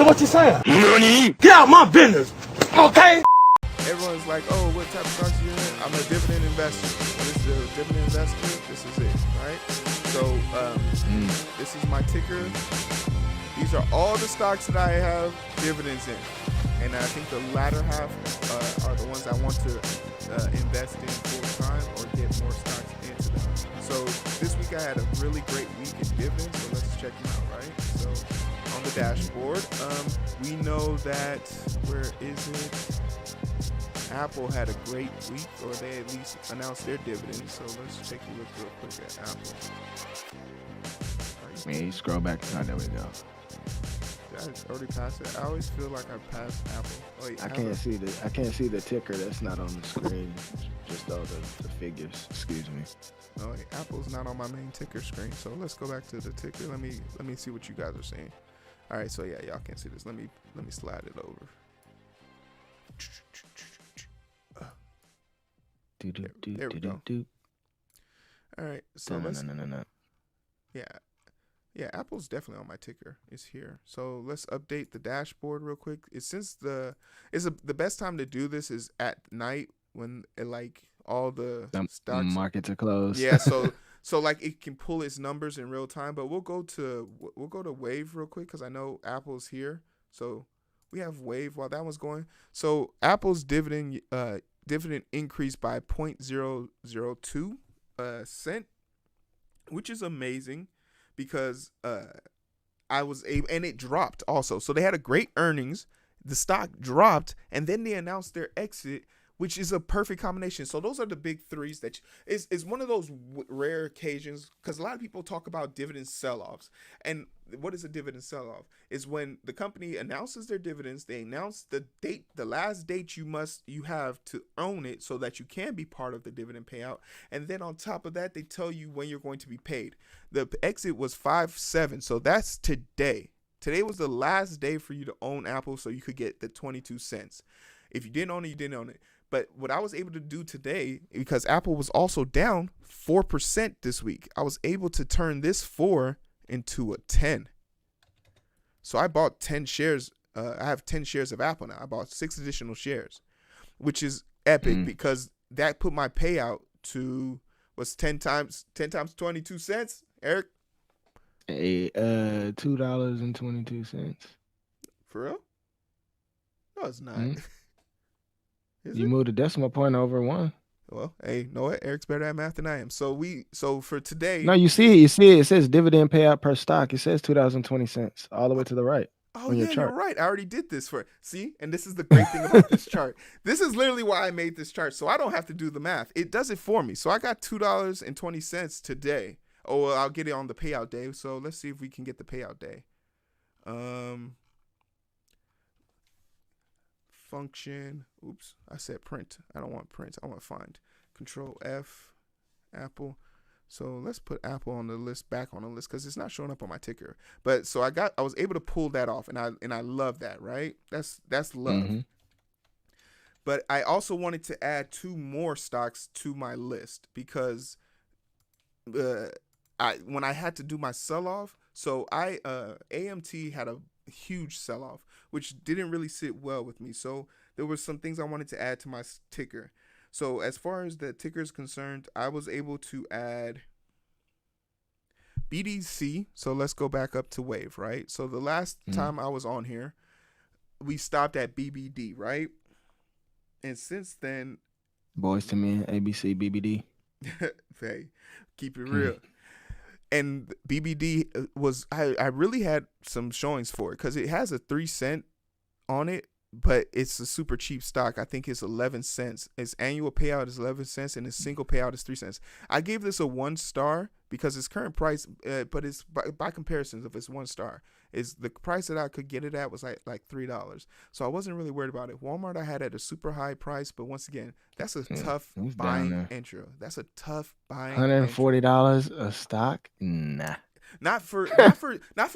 what you're saying. Nani? Get out my business, okay? Everyone's like, oh, what type of stocks are you in? I'm a dividend investor. What is a dividend investor? This is it, right? So this is my ticker. These are all the stocks that I have dividends in. And I think the latter half are the ones I want to invest in full time or get more stocks into them. So this week I had a really great week in dividends. So let's check them out, right? So on the dashboard, we know that, where is it? Apple had a great week, or they at least announced their dividends. So let's take a look real quick at Apple. Man, you scroll back. Oh, there we go. Did I already passed it? I always feel like I passed Apple. Wait, I can't see the ticker. That's not on the screen. Just all the figures. Excuse me. Oh, wait, Apple's not on my main ticker screen. So let's go back to the ticker. Let me see what you guys are saying. All right, so yeah, y'all can't see this. Let me slide it over. There we go. All right, so let's. No. Yeah, Apple's definitely on my ticker. It's here. So let's update the dashboard real quick. The best time to do this is at night when all the stocks markets are closed. Yeah, so like it can pull its numbers in real time. But we'll go to Wave real quick because I know Apple's here. So we have Wave while that one's going. So Apple's dividend increased by 0.002 cent, which is amazing. Because I was able, and it dropped also. So they had a great earnings. The stock dropped, and then they announced their exit, which is a perfect combination. So those are the big threes that is one of those rare occasions, because a lot of people talk about dividend sell-offs. And what is a dividend sell-off? Is when the company announces their dividends, they announce the date, the last date you have to own it so that you can be part of the dividend payout. And then on top of that, they tell you when you're going to be paid. The exit was 5/7, so that's today. Today was the last day for you to own Apple so you could get the 22 cents. If you didn't own it, you didn't own it. But what I was able to do today, because Apple was also down 4% this week, I was able to turn this 4 into a 10. So I bought 10 shares. I have 10 shares of Apple now. I bought 6 additional shares, which is epic because that put my payout to, what's 10 times 22 cents, Eric? $2.22. For real? No, it's not. You moved a decimal point over one. Well, hey, you know what? Eric's better at math than I am. So for today. No, you see it. It says dividend payout per stock. It says $2.20 all the way to the right. Oh yeah, you're right. I already did this and this is the great thing about this chart. This is literally why I made this chart, so I don't have to do the math. It does it for me. So I got $2.20 today. Oh, well, I'll get it on the payout day. So let's see if we can get the payout day. Function. Oops, I said print. I don't want print. I want find. Control F, Apple. So let's put Apple on the list, back on the list, because it's not showing up on my ticker. But so I was able to pull that off, and I love that, right? That's love. Mm-hmm. But I also wanted to add 2 more stocks to my list because when I had to do my sell-off, so AMT had a huge sell-off, which didn't really sit well with me. So there were some things I wanted to add to my ticker. So as far as the ticker is concerned, I was able to add BDC. So let's go back up to Wave, right? So the last time I was on here, we stopped at BBD, right? And since then, Boys to Men, ABC, BBD. Hey, keep it real. And BBD was, I really had some showings for it because it has a 3 cent on it, but it's a super cheap stock. I think it's 11 cents. Its annual payout is 11 cents and its single payout is 3 cents. I gave this a 1 star because its current price, but it's by comparisons of its 1 star, is the price that I could get it at was like $3. So I wasn't really worried about it. Walmart I had at a super high price, but once again, that's a tough buying intro. That's a tough buying. $140 a stock? Nah. Not for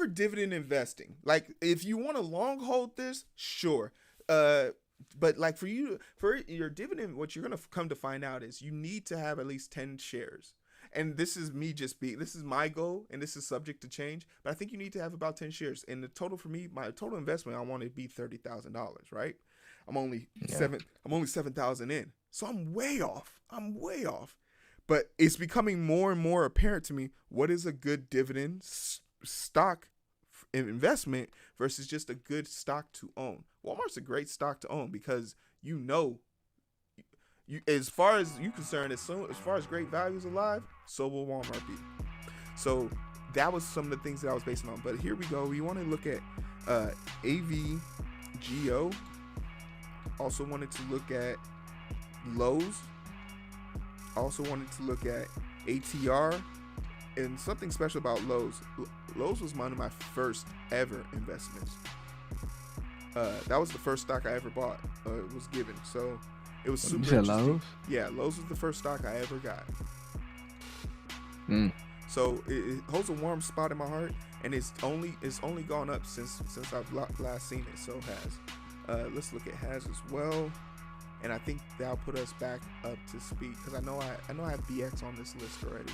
dividend investing. Like if you want to long hold this, sure. But like for your dividend, what you're gonna come to find out is you need to have at least 10 shares. and this is this is my goal, and this is subject to change. But I think you need to have about 10 shares. And the total for me, my total investment, I want to be $30,000, right? I'm only 7,000 in, so I'm way off. But it's becoming more and more apparent to me what is a good dividend stock investment versus just a good stock to own. Walmart's a great stock to own because you, as far as you're concerned, as far as great values alive, so will Walmart be. So that was some of the things that I was basing on. But here we go. We want to look at AVGO. Also wanted to look at Lowe's. Also wanted to look at ATR. And something special about Lowe's. Lowe's was one of my first ever investments. That was the first stock I ever bought. It was given. So it was super interesting. Lowe's? Yeah, Lowe's was the first stock I ever got. Mm. So it holds a warm spot in my heart, and it's only gone up since I've last seen it. So has. Let's look at has as well, and I think that'll put us back up to speed because I know I have BX on this list already.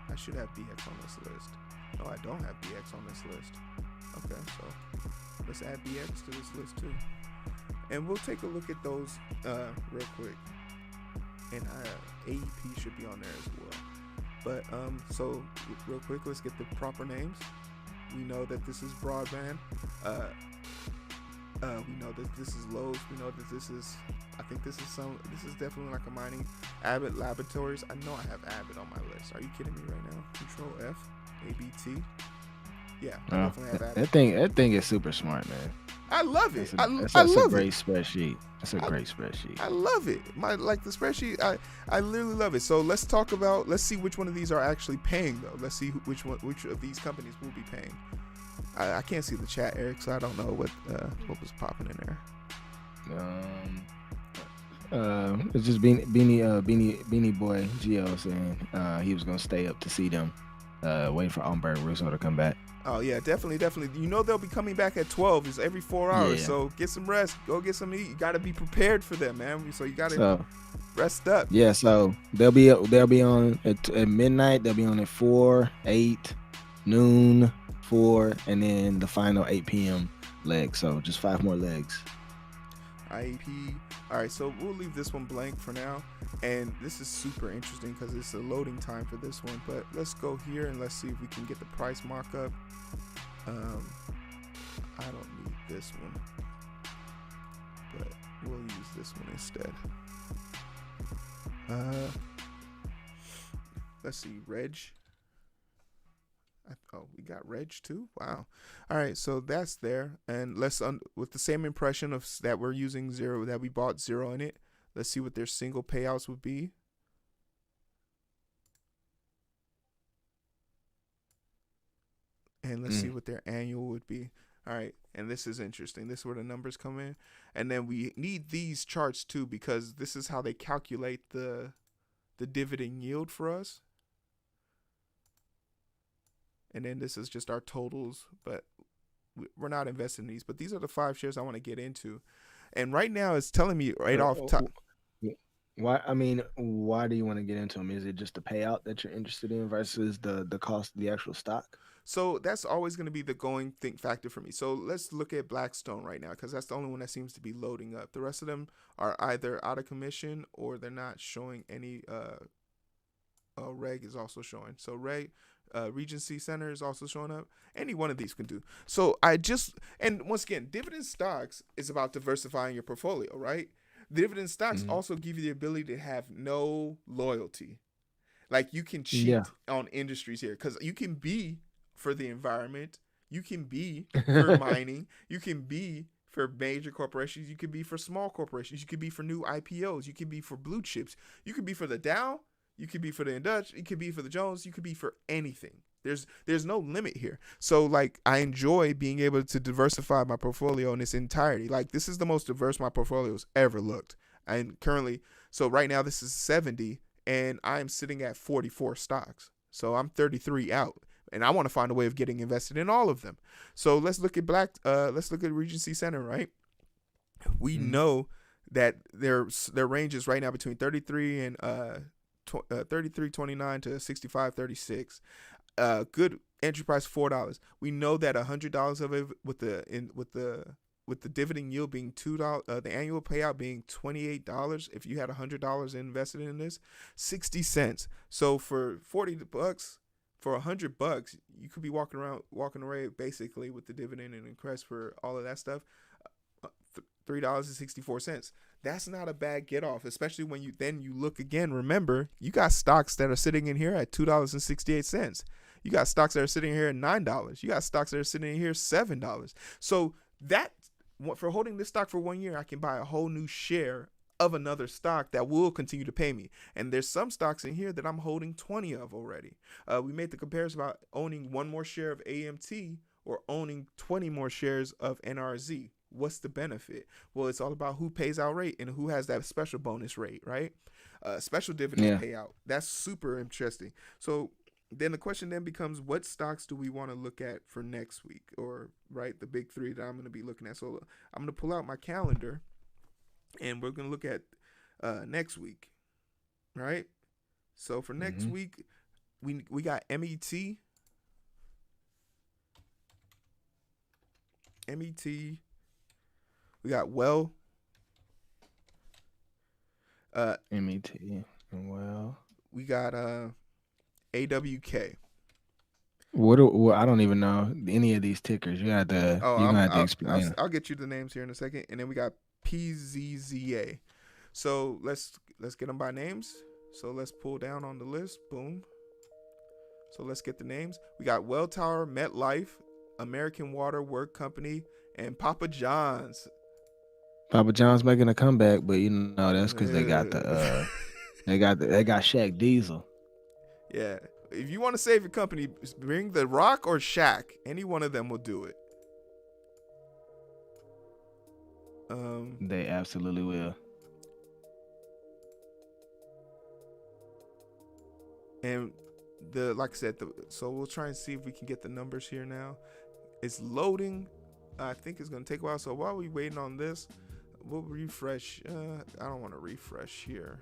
I should have BX on this list. No, I don't have BX on this list. Okay, so let's add BX to this list too, and we'll take a look at those real quick. And AEP should be on there as well. But so real quick, let's get the proper names. We know that this is broadband. We know that this is Lowe's. We know that this is, I think this is definitely like a mining. Abbott Laboratories. I know I have Abbott on my list. Are you kidding me right now? Control F, ABT. Yeah, I definitely have Abbott. That thing is super smart, man. I love it. That's I a love great it. spreadsheet. That's a great spreadsheet. I love it. The spreadsheet. I literally love it. So let's see which one of these are actually paying though. Let's see which of these companies will be paying. I can't see the chat, Eric, so I don't know what was popping in there. It's just Beanie Boy Geo saying he was gonna stay up to see them, waiting for Umberto Russo to come back. Oh yeah, definitely. You know they'll be coming back at 12. It's every 4 hours, so get some rest. Go get some eat. You gotta be prepared for them, man. So you gotta rest up. Yeah, so they'll be on at midnight. They'll be on at 4, 8, noon, 4, and then the final 8 p.m. leg. So just 5 more legs. IEP. All right, so we'll leave this one blank for now. And this is super interesting because it's a loading time for this one. But let's go here and let's see if we can get the price mock-up. I don't need this one, but we'll use this one instead. Let's see, Reg. We got Reg too. Wow. All right, so that's there, and let's with the same impression of that we're using zero, that we bought zero in it. Let's see what their single payouts would be. And let's see what their annual would be. All right, and this is interesting. This is where the numbers come in, and then we need these charts too because this is how they calculate the dividend yield for us. And then this is just our totals, but we're not investing in these. But these are the 5 shares I want to get into. And right now it's telling me right off top. Why do you want to get into them? Is it just the payout that you're interested in versus the cost of the actual stock? So that's always going to be the going factor for me. So let's look at Blackstone right now because that's the only one that seems to be loading up. The rest of them are either out of commission or they're not showing any. Reg is also showing. So Regency Center is also showing up. Any one of these can do. So and once again, dividend stocks is about diversifying your portfolio, right? Dividend stocks also give you the ability to have no loyalty. Like you can cheat on industries here because you can be for the environment, you can be for mining, you can be for major corporations, you could be for small corporations, you could be for new IPOs, you could be for blue chips, you could be for the Dow, you could be for the Dutch, you could be for the Jones, you could be for anything. There's no limit here. So like I enjoy being able to diversify my portfolio in its entirety. Like this is the most diverse my portfolio's ever looked. And currently, so right now this is 70 and I'm sitting at 44 stocks. So I'm 33 out. And I want to find a way of getting invested in all of them. So let's look at let's look at Regency Center, right? We know that their range is right now between 33 and $33.29 to $65.36. Good entry price $4. We know that $100 of it with the dividend yield being $2, the annual payout being $28. If you had $100 invested in this, 60 cents. So for $40, for $100, you could be walking away basically with the dividend and interest for all of that stuff. $3.64. That's not a bad get off, especially when you look again. Remember, you got stocks that are sitting in here at $2.68. You got stocks that are sitting here at $9. You got stocks that are sitting in here $7. So that, for holding this stock for 1 year, I can buy a whole new share of another stock that will continue to pay me. And there's some stocks in here that I'm holding 20 of already. We made the comparison about owning one more share of AMT or owning 20 more shares of NRZ. What's the benefit? Well, it's all about who pays out rate and who has that special bonus rate, right? Special dividend payout. That's super interesting. So then the question then becomes, what stocks do we want to look at for next week? Or, right, the big three that I'm going to be looking at. So I'm going to pull out my calendar and we're going to look at next week, right? So for next week, we got MET. We got MET and well. We got AWK. What I don't even know any of these tickers. You got to explain. I'll get you the names here in a second, and then we got PZZA. So let's get them by names. So let's pull down on the list. Boom. So let's get the names. We got Welltower, MetLife, American Water Work Company, and Papa John's. Papa John's making a comeback, but you know that's because they got they got Shaq Diesel. Yeah. If you want to save your company, bring The Rock or Shaq. Any one of them will do it. They absolutely will. And like I said, so we'll try and see if we can get the numbers here now. It's loading. I think it's going to take a while. So while we're waiting on this, we'll refresh. I don't want to refresh here,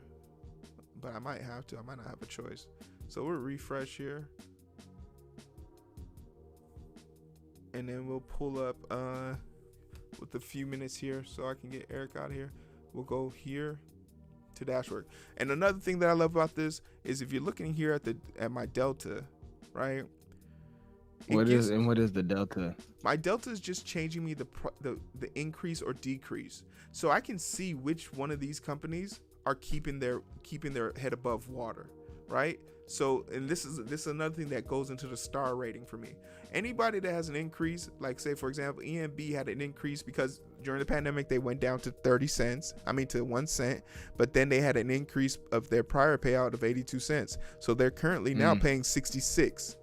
but I might have to. I might not have a choice. So we'll refresh here. And then we'll pull up with a few minutes here so I can get Eric out of here. We'll go here to dashboard. And another thing that I love about this is if you're looking here at my delta, right? What is the delta? My delta is just changing me the increase or decrease, so I can see which one of these companies are keeping their head above water, right? So, and this is another thing that goes into the star rating for me. Anybody that has an increase, like say for example, EMB had an increase because during the pandemic they went down to 1 cent, but then they had an increase of their prior payout of 82 cents. So they're currently now paying 66.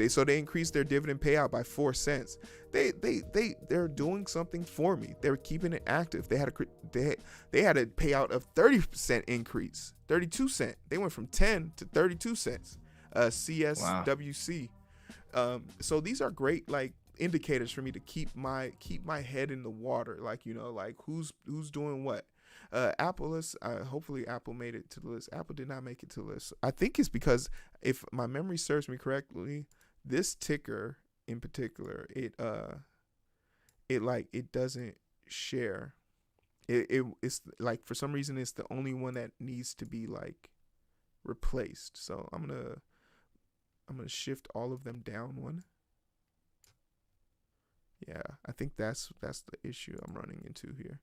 So they increased their dividend payout by 4 cents. They're doing something for me. They're keeping it active. They had a payout of 30% increase, 32 cents. They went from 10 to 32 cents. CSWC. Wow. So these are great like indicators for me to keep my head in the water. Like, you know, like who's doing what. Apple is hopefully Apple made it to the list. Apple did not make it to the list. I think it's because, if my memory serves me correctly, this ticker in particular, it doesn't share. It's like for some reason it's the only one that needs to be like replaced. So I'm gonna shift all of them down one. Yeah, I think that's the issue I'm running into here.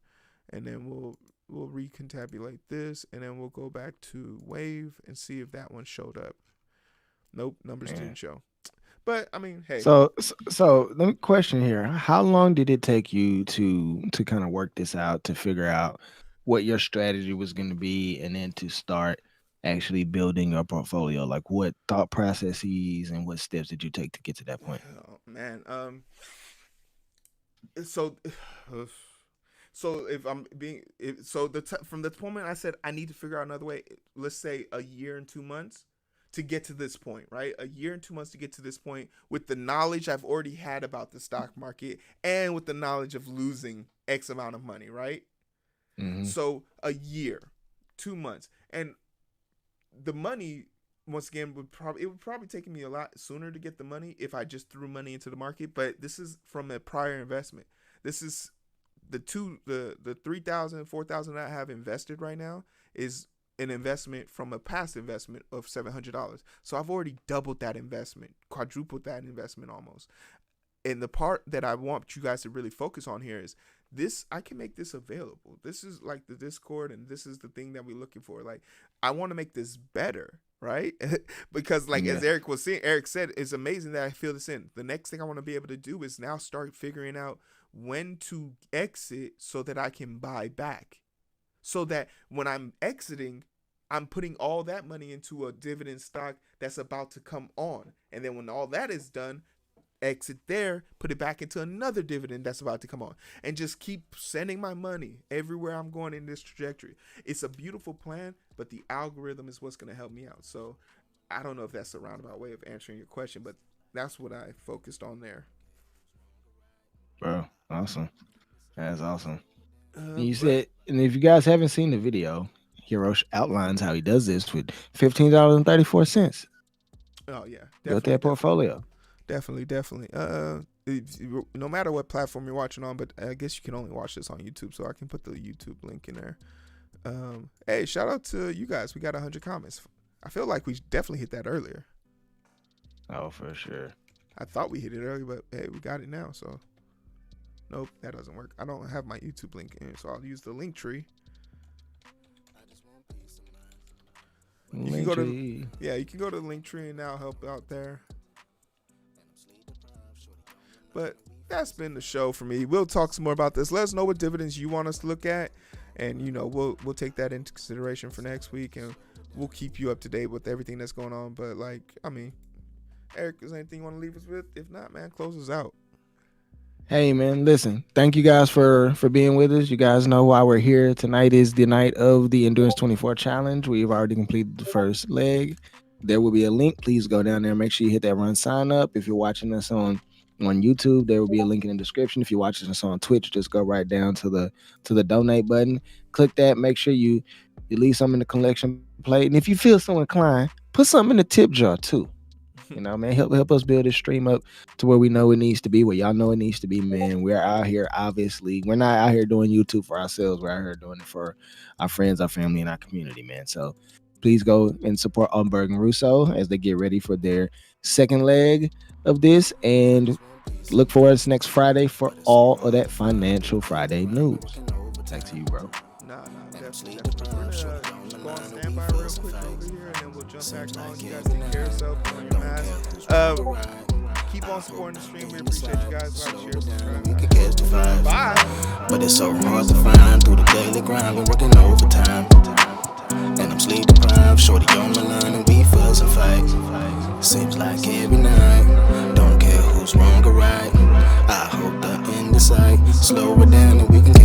And then we'll recontabulate this, and then we'll go back to Wave and see if that one showed up. Nope, numbers didn't show. But I mean, hey. So the question here: how long did it take you to kind of work this out, to figure out what your strategy was going to be, and then to start actually building your portfolio? Like, what thought processes and what steps did you take to get to that point? Oh man, So if I'm being, from the moment I said I need to figure out another way, let's say a year and 2 months to get to this point, right? A year and 2 months to get to this point with the knowledge I've already had about the stock market and with the knowledge of losing X amount of money, right? Mm-hmm. So a year, 2 months. And the money, once again, would probably take me a lot sooner to get the money if I just threw money into the market. But this is from a prior investment. This is the 3,000, 4,000 that I have invested right now is an investment from a past investment of $700. So I've already doubled that investment, quadrupled that investment almost. And the part that I want you guys to really focus on here is this. I can make this available. This is like the Discord, and this is the thing that we're looking for. Like, I want to make this better, right? Because like as Eric was saying, Eric said, it's amazing that I feel this in. The next thing I want to be able to do is now start figuring out when to exit so that I can buy back. So that when I'm exiting, I'm putting all that money into a dividend stock that's about to come on. And then when all that is done, exit there, put it back into another dividend that's about to come on, and just keep sending my money everywhere I'm going in this trajectory. It's a beautiful plan, but the algorithm is what's going to help me out. So I don't know if that's a roundabout way of answering your question, but that's what I focused on there. Bro, awesome. That's awesome. You said, and if you guys haven't seen the video, Heero outlines how he does this with $15.34. Oh yeah, built that portfolio. Definitely. No matter what platform you're watching on, but I guess you can only watch this on YouTube, so I can put the YouTube link in there. Hey, shout out to you guys. We got 100 comments. I feel like we definitely hit that earlier. Oh, for sure. I thought we hit it earlier, but hey, we got it now. So, nope, that doesn't work. I don't have my YouTube link in, so I'll use the link tree. You can go to you can go to the link tree and now help out there. But that's been the show for me. We'll talk some more about this. Let us know what dividends you want us to look at, and we'll take that into consideration for next week, and we'll keep you up to date with everything that's going on. But Eric, is there anything you want to leave us with? If not, man, close us out. Hey man, listen, thank you guys for being with us. You guys know why we're here. Tonight is the night of the Endurance 24 challenge. We've already completed the first leg. There will be a link. Please go down there. Make sure you hit that run sign up. If you're watching us on YouTube, there will be a link in the description. If you're watching us on Twitch, just go right down to the donate button. Click that. Make sure you leave something in the collection plate. And if you feel so inclined, put something in the tip jar too. Man, help us build this stream up to where we know it needs to be, where y'all know it needs to be, man. We're out here, obviously. We're not out here doing YouTube for ourselves. We're out here doing it for our friends, our family, and our community, man. So please go and support Umberg and Russo as they get ready for their second leg of this. And look for us next Friday for all of that Financial Friday news. Back to you, bro. Nah, definitely. We're gonna go on standby real quick over here, and then we'll jump back on. You guys take care of yourself, put on your mask. Keep on supporting the stream. We appreciate you guys. Like, share, subscribe. Bye. But it's so hard to find through the daily grind. Been working overtime, and I'm sleep deprived. Shorty on my line, and we fuss and fight. Seems like every night. Don't care who's wrong or right. I hope the end is sight. Slow it down, and we can